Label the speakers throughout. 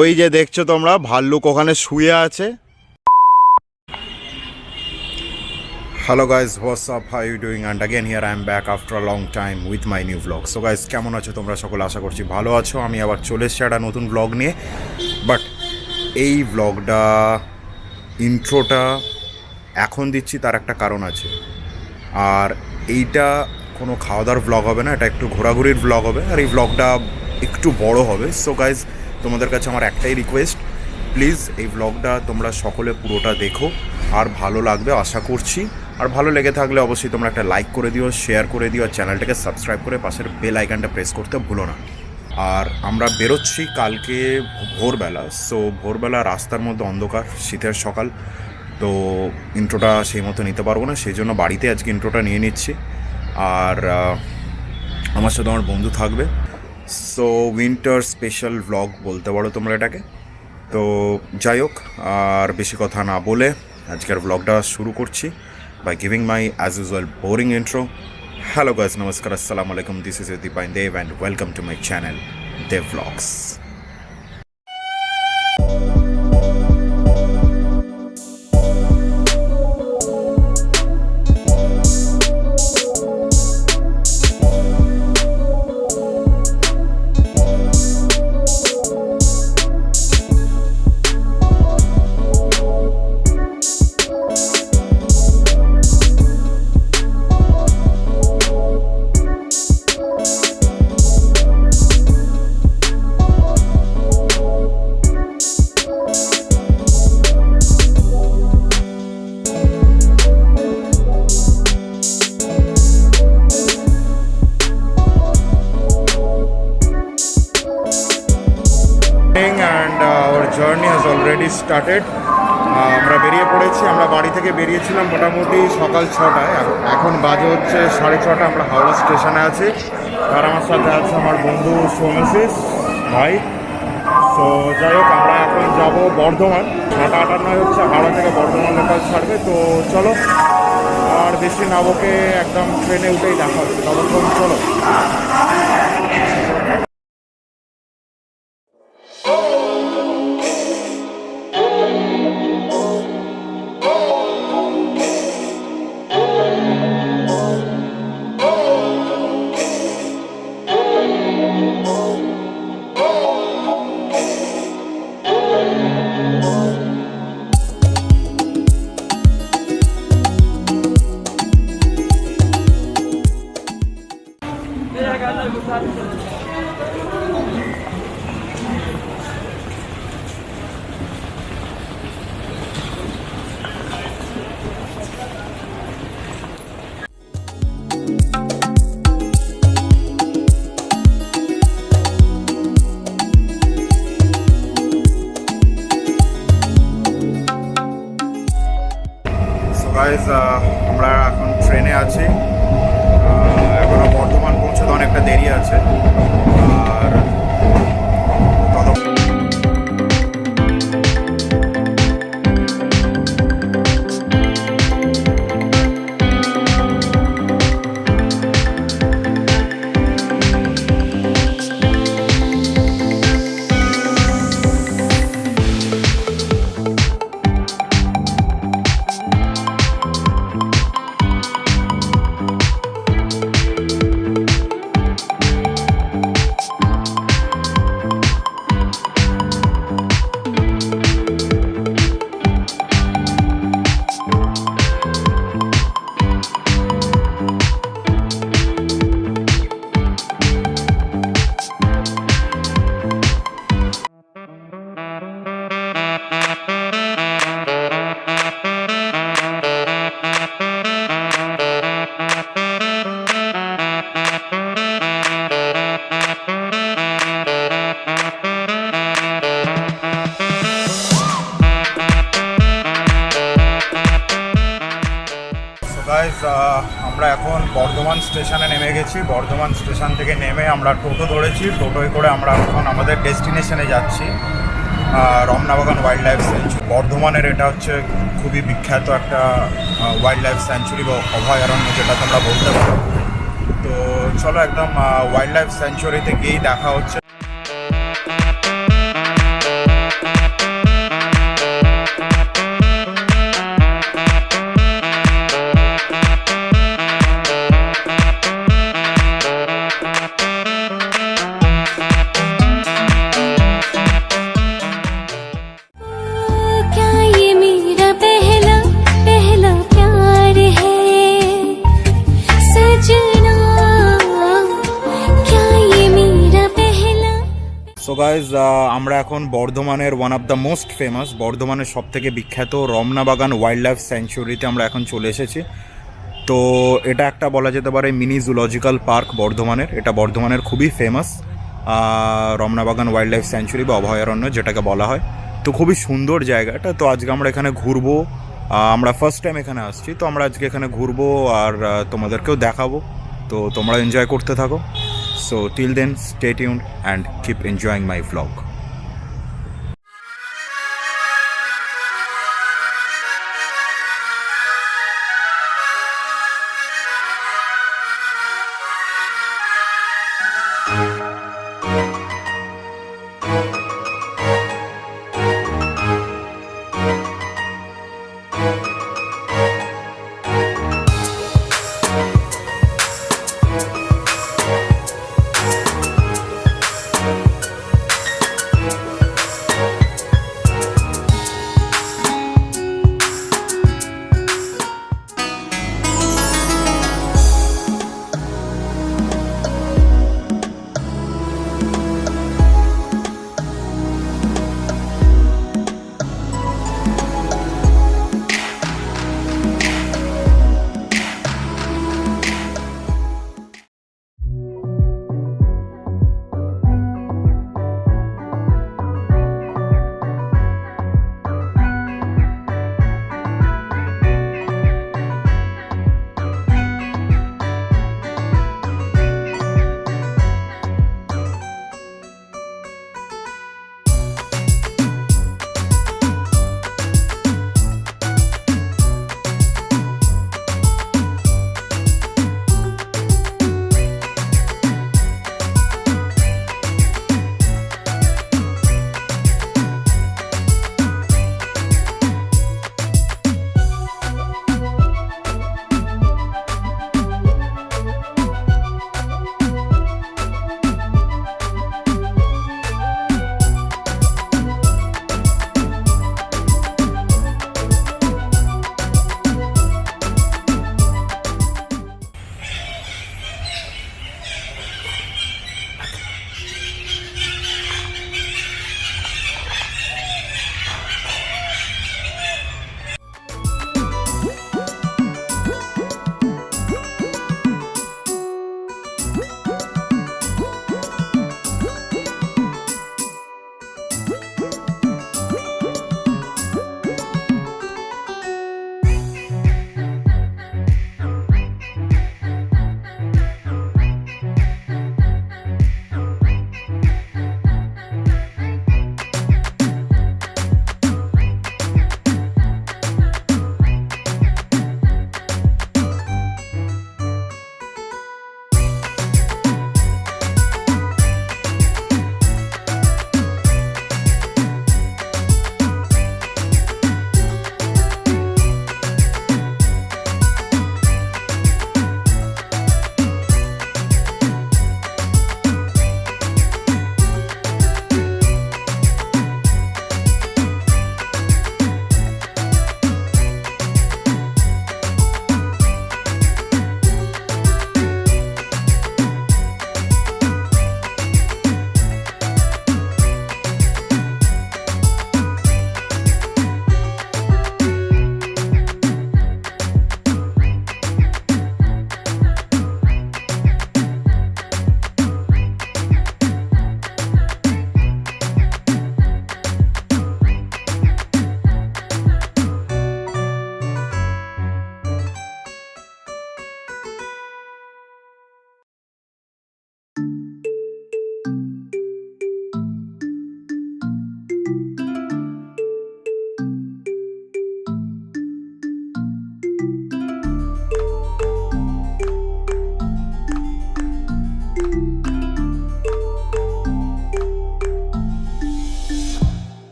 Speaker 1: ওই যে দেখছো তোমরা ভাল্লুক ওখানে শুয়ে আছে। Hello guys, what's up, how you doing? And again here I am back after a long time with my new vlog. So guys, কেমন আছো তোমরা সকলে? আশা করছি ভালো আছো। আমি আবার চলে এসেছি একটা নতুন ভ্লগ নিয়ে। বাট এই ভ্লগটা ইন্ট্রোটা এখন দিচ্ছি, তার একটা কারণ আছে। আর এইটা কোনো খাওয়া দাওয়ার ভ্লগ হবে না, এটা একটু ঘোরাঘুরির ভ্লগ হবে। আর এই ভ্লগটা একটু বড় হবে। সো গাইজ, তোমাদের কাছে আমার একটাই রিকোয়েস্ট, প্লিজ এই ভ্লগটা তোমরা সকলে পুরোটা দেখো, আর ভালো লাগবে আশা করছি। আর ভালো লেগে থাকলে অবশ্যই তোমরা একটা লাইক করে দিও, শেয়ার করে দিও, আর চ্যানেলটাকে সাবস্ক্রাইব করে পাশের বেল আইকনটা প্রেস করতে ভুলো না। আর আমরা বেরোচ্ছি কালকে ভোরবেলা। সো ভোরবেলা রাস্তার মধ্যে অন্ধকার, শীতের সকাল, তো ইন্ট্রোটা সেই মতো নিতে পারবো না, সেই জন্য বাড়িতে আজকে ইন্ট্রোটা নিয়ে নিচ্ছি। আর আমার সাথে আমার বন্ধু থাকবে। সো উইন্টার স্পেশাল ভ্লগ বলতে পারো তোমরা এটাকে। তো যাই হোক, আর বেশি কথা না বলে আজকের ভ্লগটা শুরু করছি by giving my as usual boring intro. Hello guys, নমস্কার, আসসালামু আলাইকুম, this is Dipayan Deb and welcome to my channel Deb vlogs. And our journey has already started. আমরা বেরিয়ে পড়েছি। আমরা বাড়ি থেকে বেরিয়েছিলাম মোটামুটি সকাল 6টায়, এখন বাজে হচ্ছে 6:30। আমরা হাওড়া স্টেশনে আছি, আর আমার সাথে আছে আমার বন্ধু সোমেশিস ভাই। তো যাই হোক, আমরা এখন যাব বর্ধমান। 6:58 হচ্ছে, হাওড়া থেকে বর্ধমান লোকাল ছাড়বে। তো চলো, আর বেশি না বকে একদম ট্রেনে উঠেই দেখা হচ্ছে। ততক্ষণ চলো। গাইজ, আমরা এখন ট্রেনে আছি। এখনো বর্ধমান পৌঁছতে অনেকটা দেরি আছে। আর গাইজ, আমরা এখন বর্ধমান স্টেশনে নেমে গেছি। বর্ধমান স্টেশন থেকে নেমে আমরা টোটো ধরেছি। টোটোয় করে আমরা এখন আমাদের ডেস্টিনেশনে যাচ্ছি, রমনাবাগান ওয়াইল্ড লাইফ স্যাঞ্চুরি। বর্ধমানের এটা হচ্ছে খুবই বিখ্যাত একটা ওয়াইল্ড লাইফ স্যাঞ্চুরি বা অভয়ারণ্য, যেটা তোমরা বলতে পারো। তো চলো, একদম ওয়াইল্ড লাইফ স্যাঞ্চুরিতে গিয়েই দেখা হচ্ছে। গাইজ আমরা এখন বর্ধমানের one of the most famous, বর্ধমানের সবথেকে বিখ্যাত রমনাবাগান ওয়াইল্ড লাইফ স্যাংচুয়ারিতে আমরা এখন চলে এসেছি। তো এটা একটা বলা যেতে পারে মিনি জুলজিক্যাল পার্ক বর্ধমানের। এটা বর্ধমানের খুবই famous Ramnabagan wild life sanctuary বা অভয়ারণ্য যেটাকে বলা হয়। তো খুবই সুন্দর জায়গাটা। তো আজকে আমরা এখানে ঘুরবো। আমরা ফার্স্ট টাইম এখানে আসছি, তো আমরা আজকে এখানে ঘুরবো আর তোমাদেরকেও দেখাবো। তো তোমরা এনজয় করতে থাকো। So till then stay tuned and keep enjoying my vlog.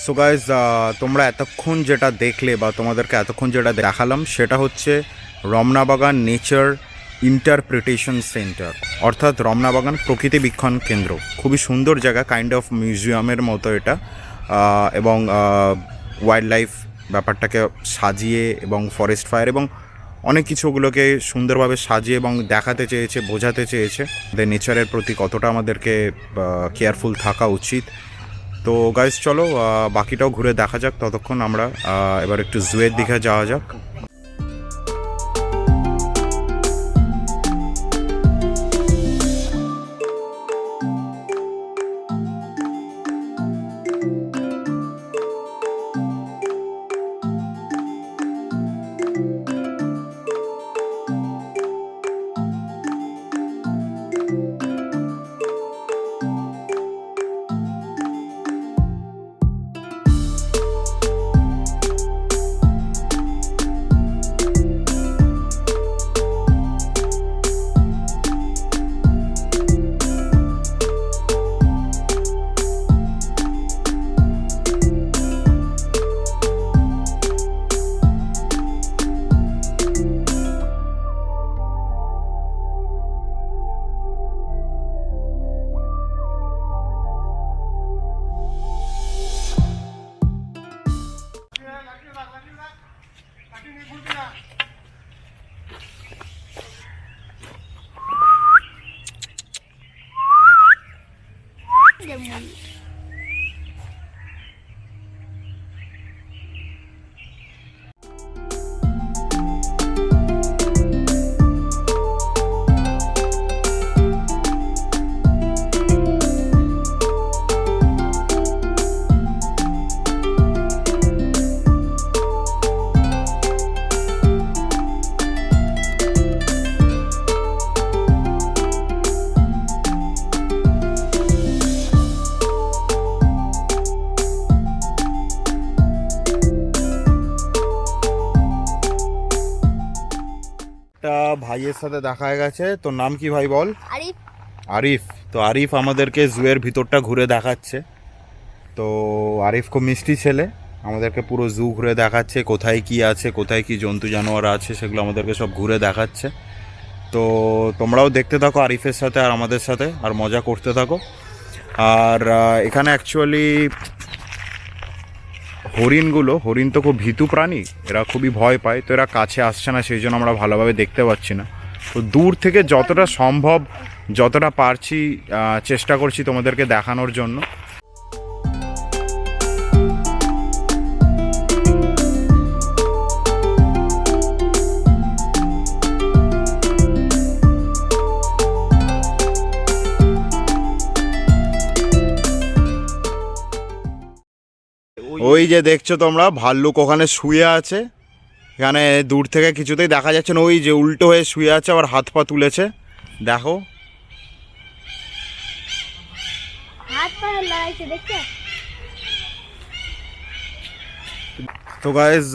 Speaker 1: So guys তোমরা এতক্ষণ যেটা দেখলে বা তোমাদেরকে এতক্ষণ যেটা দেখালাম সেটা হচ্ছে রমনাবাগান নেচার ইন্টারপ্রিটেশন সেন্টার, অর্থাৎ রমনাবাগান প্রকৃতি বীক্ষণ কেন্দ্র। খুবই সুন্দর জায়গা, কাইন্ড অফ মিউজিয়ামের মতো এটা, এবং ওয়াইল্ড লাইফ ব্যাপারটাকে সাজিয়ে এবং ফরেস্ট ফায়ার এবং অনেক কিছুগুলোকে সুন্দরভাবে সাজিয়ে এবং দেখাতে চেয়েছে, বোঝাতে চেয়েছে নেচারের প্রতি কতটা আমাদেরকে কেয়ারফুল থাকা উচিত। তো গাইজ চলো বাকিটাও ঘুরে দেখা যাক, ততক্ষণ আমরা এবার একটু জুয়ের দিকে যাওয়া যাক। ভাইয়ের সাথে দেখা হয়ে গেছে। তোর নাম কি ভাই বল?
Speaker 2: আরিফ।
Speaker 1: আরিফ। তো আরিফ আমাদেরকে জুয়ের ভিতরটা ঘুরে দেখাচ্ছে। তো আরিফ খুব মিষ্টি ছেলে, আমাদেরকে পুরো জু ঘুরে দেখাচ্ছে, কোথায় কি আছে, কোথায় কি জন্তু জানোয়ার আছে সেগুলো আমাদেরকে সব ঘুরে দেখাচ্ছে। তো তোমরাও দেখতে থাকো আরিফের সাথে আর আমাদের সাথে, আর মজা করতে থাকো। আর এখানে অ্যাকচুয়ালি হরিণ তো খুব ভীতু প্রাণী, এরা খুবই ভয় পায়, তো এরা কাছে আসছে না, সেই জন্য আমরা ভালোভাবে দেখতে পাচ্ছি না। তো দূর থেকে যতটা সম্ভব, যতটা পারছি চেষ্টা করছি তোমাদেরকে দেখানোর জন্য। ওই যে দেখছো তোমরা ভাল্লুক ওখানে শুয়ে আছে, এখানে দূর থেকে কিছুতেই দেখা যাচ্ছে না, ওই যে উল্টো হয়ে শুয়ে আছে, আবার হাত পা তুলেছে, দেখো। তো গাইজ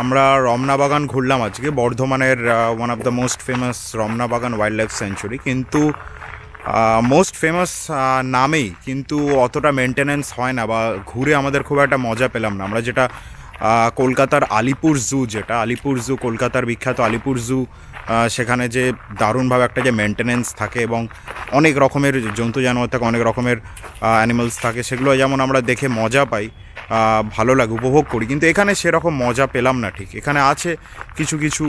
Speaker 1: আমরা রমনাবাগান ঘুরলাম আজকে, বর্ধমানের one of the most famous Ramnabagan wildlife sanctuary. কিন্তু মোস্ট ফেমাস নামেই কিন্তু অতটা মেনটেনেন্স হয় না, বা ঘুরে আমাদের খুব একটা মজা পেলাম না। আমরা যেটা কলকাতার আলিপুর জু, কলকাতার বিখ্যাত আলিপুর জু, সেখানে যে দারুণভাবে একটা যে মেনটেনেন্স থাকে এবং অনেক রকমের জন্তু জানোয়ার থাকে, অনেক রকমের অ্যানিমালস থাকে, সেগুলো যেমন আমরা দেখে মজা পাই, ভালো লাগে, উপভোগ করি, কিন্তু এখানে সেরকম মজা পেলাম না ঠিক। এখানে আছে কিছু কিছু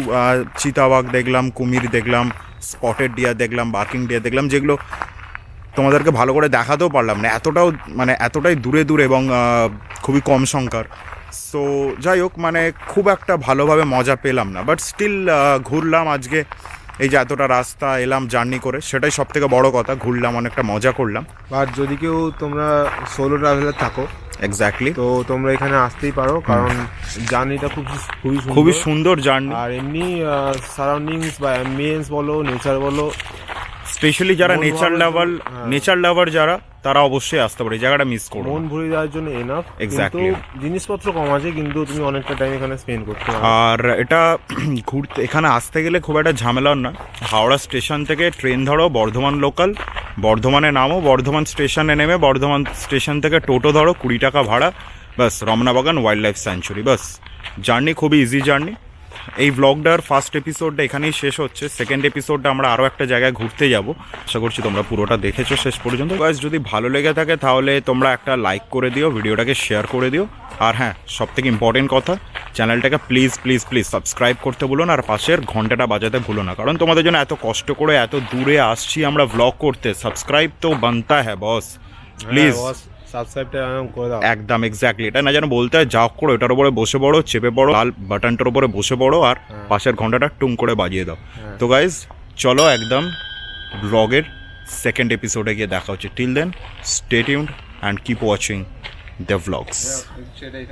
Speaker 1: চিতাবাঘ দেখলাম, কুমির দেখলাম, স্পটেড ডিয়ার দেখলাম, বার্কিং ডিয়ার দেখলাম, যেগুলো তোমাদেরকে ভালো করে দেখাতেও পারলাম না, এতটাই দূরে এবং খুবই কম সংখ্যার। সো যাই হোক, মানে খুব একটা ভালোভাবে মজা পেলাম না, বাট স্টিল ঘুরলাম আজকে, এই যে এতটা রাস্তা এলাম জার্নি করে, সেটাই সব থেকে বড় কথা, ঘুরলাম, অনেকটা মজা করলাম।
Speaker 3: আর যদি কেউ তোমরা সোলো ট্রাভেলার থাকো,
Speaker 1: এক্স্যাক্টলি,
Speaker 3: তো তোমরা এখানে আসতেই পারো, কারণ জার্নিটা
Speaker 1: খুবই সুন্দর জার্নি।
Speaker 3: আর এমনি সারাউন্ডিংস বা অ্যাম্বিয়েন্স বলো, নেচার বলো,
Speaker 1: স্পেশালি যারা
Speaker 3: মন
Speaker 1: নেচার
Speaker 3: ভাবার
Speaker 1: লাভার
Speaker 3: জন্য, হ্যাঁ।
Speaker 1: নেচার লাভার যারা তারা অবশ্যই আসতে পারে, এই জায়গাটা মিস করো
Speaker 3: মন
Speaker 1: না।
Speaker 3: ভরিয়ে দেওয়ার জন্য এনাফ। কিন্তু
Speaker 1: Exactly.
Speaker 3: জিনিসপত্র কম আছে, কিন্তু তুমি অনেকটা টাইম এখানে স্পেন্ড করতে পারো।
Speaker 1: আর এটা ঘুরতে এখানে আসতে গেলে খুব একটা ঝামেলার না। হাওড়া স্টেশন থেকে ট্রেন ধরো, বর্ধমান লোকাল, বর্ধমানে নামো, বর্ধমান স্টেশনে নেমে বর্ধমান স্টেশন থেকে টোটো ধরো, 20 টাকা ভাড়া, বাস রমনাবাগান ওয়াইল্ড লাইফ স্যাঞ্চুরি, বাস। জার্নি খুবই ইজি জার্নি। এই ব্লগটার ফার্স্ট এপিসোডটা এখানেই শেষ হচ্ছে। সেকেন্ড এপিসোডটা আমরা আরও একটা জায়গায় ঘুরতে যাব। আশা করছি তোমরা পুরোটা দেখেছো শেষ পর্যন্ত। গাইস, যদি ভালো লেগে থাকে তাহলে তোমরা একটা লাইক করে দিও, ভিডিওটাকে শেয়ার করে দিও। আর হ্যাঁ, সবথেকে ইম্পর্টেন্ট কথা, চ্যানেলটাকে প্লিজ প্লিজ প্লিজ সাবস্ক্রাইব করতে ভুলো না, আর পাশের ঘন্টাটা বাজাতে ভুলো না, কারণ তোমাদের জন্য এত কষ্ট করে এত দূরে আসছি আমরা ব্লগ করতে। সাবস্ক্রাইব তো বানতা হ্যাঁ বস, প্লিজ।
Speaker 3: সাবস্ক্রাইবটা করে দাও।
Speaker 1: একদম এক্স্যাক্টলি, এটা না যেন বলতে হয় যা করো এটার উপরে বসে পড়ো, চেপে পড়ো, লাল বাটনটার উপরে বসে পড়ো, আর পাশের ঘন্টাটা টুং করে বাজিয়ে দাও। তো গাইজ, চলো একদম ব্লগের সেকেন্ড এপিসোডে গিয়ে দেখা হচ্ছে। Till then, stay tuned and keep watching the vlogs.
Speaker 3: সেটাই